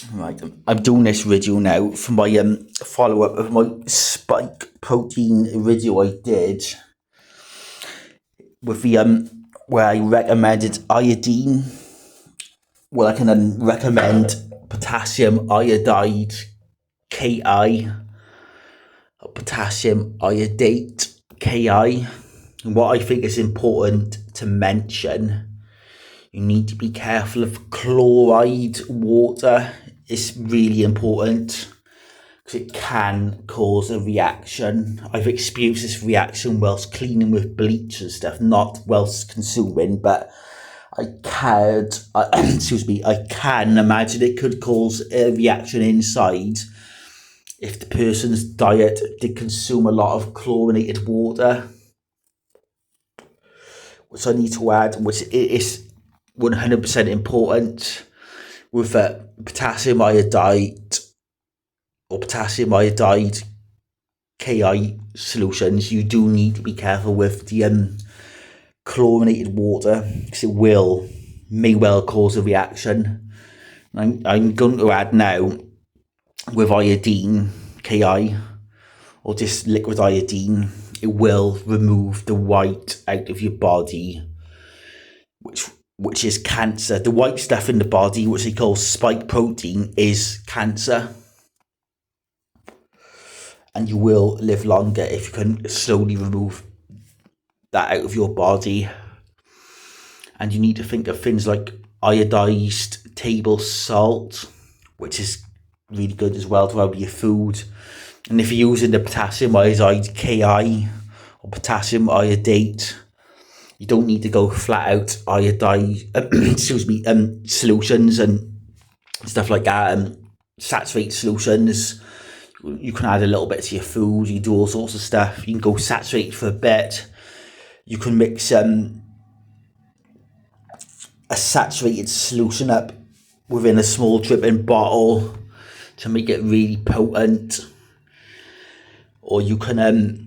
Right, I'm doing this video now for my follow up of my spike protein video I did with the where I recommended iodine. Well, I can recommend potassium iodide Ki, potassium iodate Ki. And what I think is important to mention, you need to be careful of chloride water. It's really important because it can cause a reaction. I've experienced this reaction whilst cleaning with bleach and stuff, not whilst consuming, but I can imagine it could cause a reaction inside if the person's diet did consume a lot of chlorinated water, which I need to add, which is 100% important with potassium iodide or potassium iodide Ki solutions. You do need to be careful with the chlorinated water because may well cause a reaction. I'm going to add now with iodine Ki or just liquid iodine. It will remove the white out of your body, which is cancer. The white stuff in the body, which they call spike protein, is cancer. And you will live longer if you can slowly remove that out of your body. And you need to think of things like iodized table salt, which is really good as well to add your food. And if you're using the potassium iodide Ki or potassium iodate, you don't need to go flat out iodide solutions and stuff like that. Saturated solutions, you can add a little bit to your food. You do all sorts of stuff. You can go saturated for a bit. You can mix a saturated solution up within a small dripping bottle to make it really potent. Or you can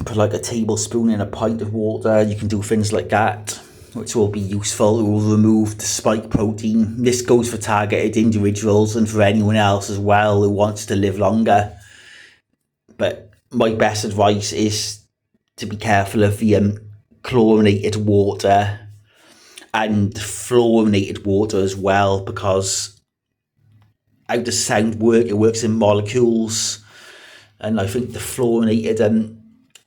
put like a tablespoon in a pint of water. You can do things like that, which will be useful. It will remove the spike protein. This goes for targeted individuals and for anyone else as well who wants to live longer. But my best advice is to be careful of the chlorinated water and fluorinated water as well, because how does sound work? It works in molecules, and I think the fluorinated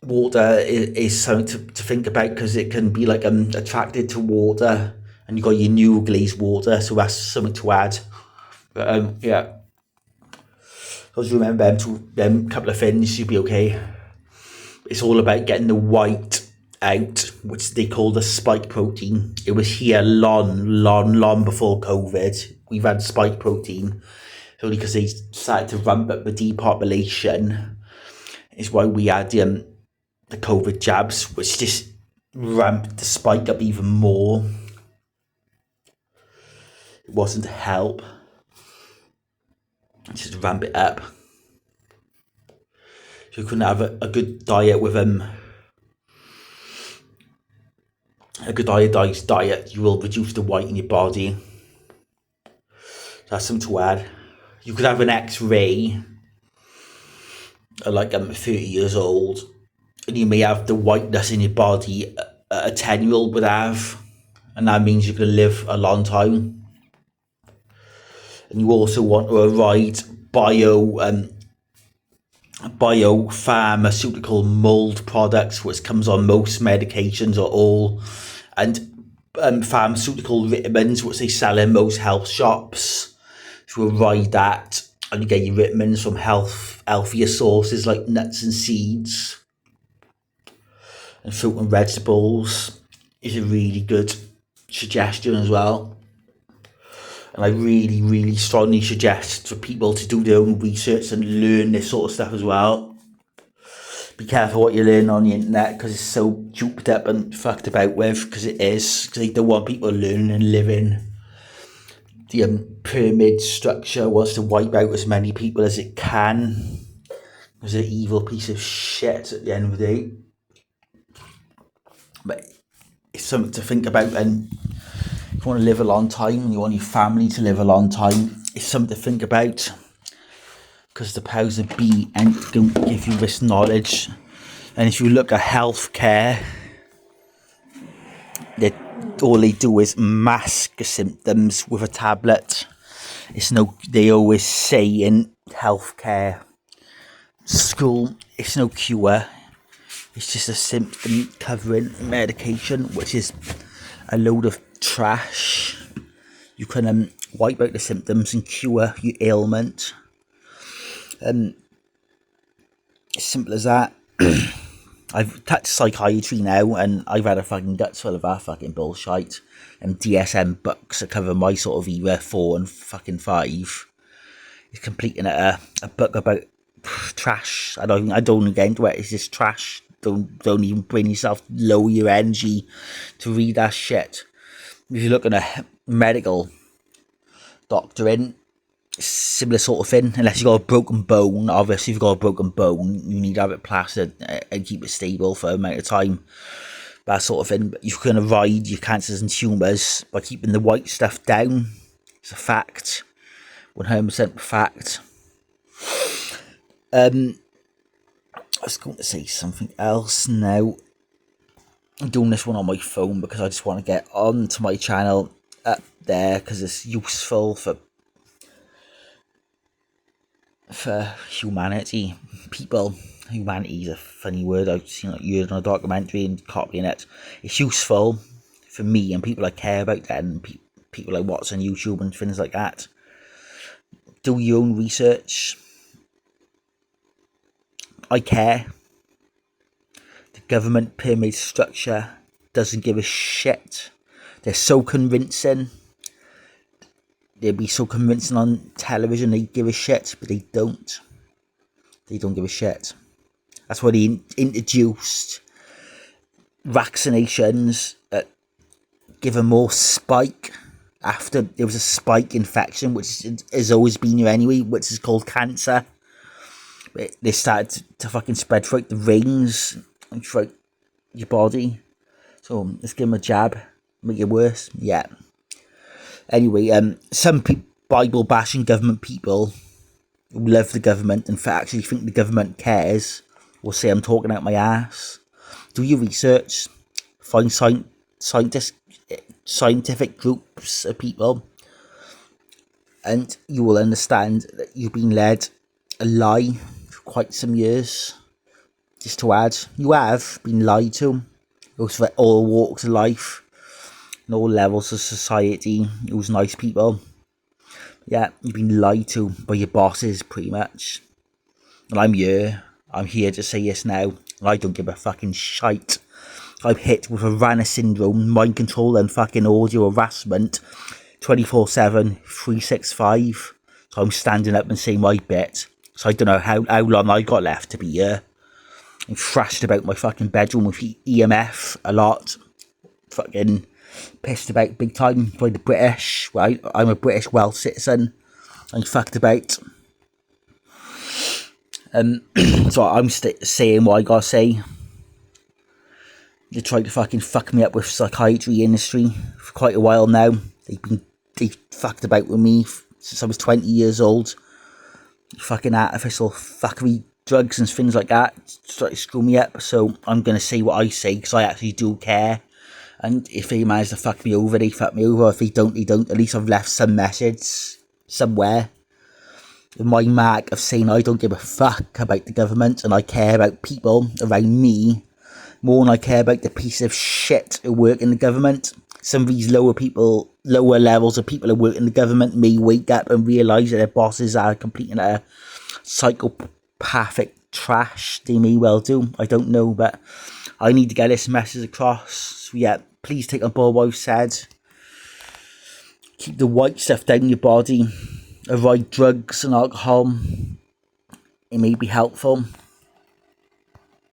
water is something to think about because it can be like attracted to water, and you got your new glazed water, so that's something to add. But yeah, just remember them couple of things, you'll be okay. It's all about getting the white out, which they call the spike protein. It was here long before COVID. We've had spike protein. It's only because they started to ramp up the depopulation is why we had the COVID jabs, which just ramped the spike up even more. It wasn't to help. Just ramp it up. So you couldn't have a good diet with a good iodized diet. You will reduce the white in your body. That's something to add. You could have an X-ray at like 30 years old, and you may have the whiteness in your body a 10-year-old would have, and that means you're going to live a long time. And you also want to avoid biopharmaceutical mold products, which comes on most medications or all, and pharmaceutical vitamins, which they sell in most health shops. So avoid that, and you get your vitamins from healthier sources like nuts and seeds, and fruit and vegetables is a really good suggestion as well. And I really strongly suggest for people to do their own research and learn this sort of stuff as well. Be careful what you learn on the internet, because it's so duped up and fucked about with, because it is. Because they don't want people learning and living. The pyramid structure wants to wipe out as many people as it can. It's an evil piece of shit at the end of the day. But it's something to think about, and you want to live a long time and you want your family to live a long time, it's something to think about, because the powers that be ain't going to give you this knowledge. And if you look at healthcare, all they do is mask symptoms with a tablet. They always say in healthcare school, it's no cure. It's just a symptom covering medication, which is a load of trash. You can wipe out the symptoms and cure your ailment. Simple as that. I've touched psychiatry now, and I've had a fucking guts full of that fucking bullshit. And DSM books that cover my sort of era 4 and fucking 5. It's completing a book about trash. I don't get into it. It's just trash. Don't even bring yourself, lower your energy to read that shit. If you're looking at medical doctoring, similar sort of thing. Unless you've got a broken bone. Obviously, if you've got a broken bone, you need to have it plastered and keep it stable for an amount of time. That sort of thing. But you can avoid your cancers and tumours by keeping the white stuff down. It's a fact. 100% fact. I was going to say something else now. I'm doing this one on my phone because I just want to get onto my channel up there because it's useful for humanity. Humanity is a funny word. I've seen heard on a documentary and copying it. It's useful for me and people I care about, and people I watch on YouTube and things like that. Do your own research. I care. The government pyramid structure doesn't give a shit. They're so convincing. They'd be so convincing on television they give a shit, but they don't. They don't give a shit. That's why they introduced vaccinations that give a more spike after there was a spike infection, which has always been here anyway, which is called cancer. They started to fucking spread throughout the veins and throughout your body. So let's give them a jab. Make it worse. Yeah. Anyway, some Bible bashing government people who love the government and actually think the government cares will say I'm talking out my ass. Do your research. Find scientific groups of people, and you will understand that you've been led a lie for quite some years. Just to add, you have been lied to. It goes for all walks of life and all levels of society. It was nice people. Yeah, you've been lied to by your bosses, pretty much. And I'm here to say this now. And I don't give a fucking shite. I'm hit with a Rana syndrome, mind control and fucking audio harassment 24/7, 365. So I'm standing up and saying my bit. So I don't know how long I got left to be here. I'm thrashed about my fucking bedroom with EMF a lot. Fucking pissed about big time by the British. Well, I'm a British Welsh citizen. I'm fucked about. So I'm saying what I gotta say. They tried to fucking fuck me up with psychiatry industry for quite a while now. They fucked about with me since I was 20 years old. Fucking artificial fuckery drugs and things like that try to screw me up. So I'm gonna say what I say because I actually do care. And if they manage to fuck me over, they fuck me over. If they don't, they don't. At least I've left some message somewhere. My mark of saying I don't give a fuck about the government and I care about people around me more than I care about the piece of shit who work in the government. Some of these lower levels of people who work in the government may wake up and realise that their bosses are completing a psychopathic trash. They may well do. I don't know, but I need to get this message across. So yeah, please take on board what I've said. Keep the white stuff down your body. Avoid drugs and alcohol. It may be helpful.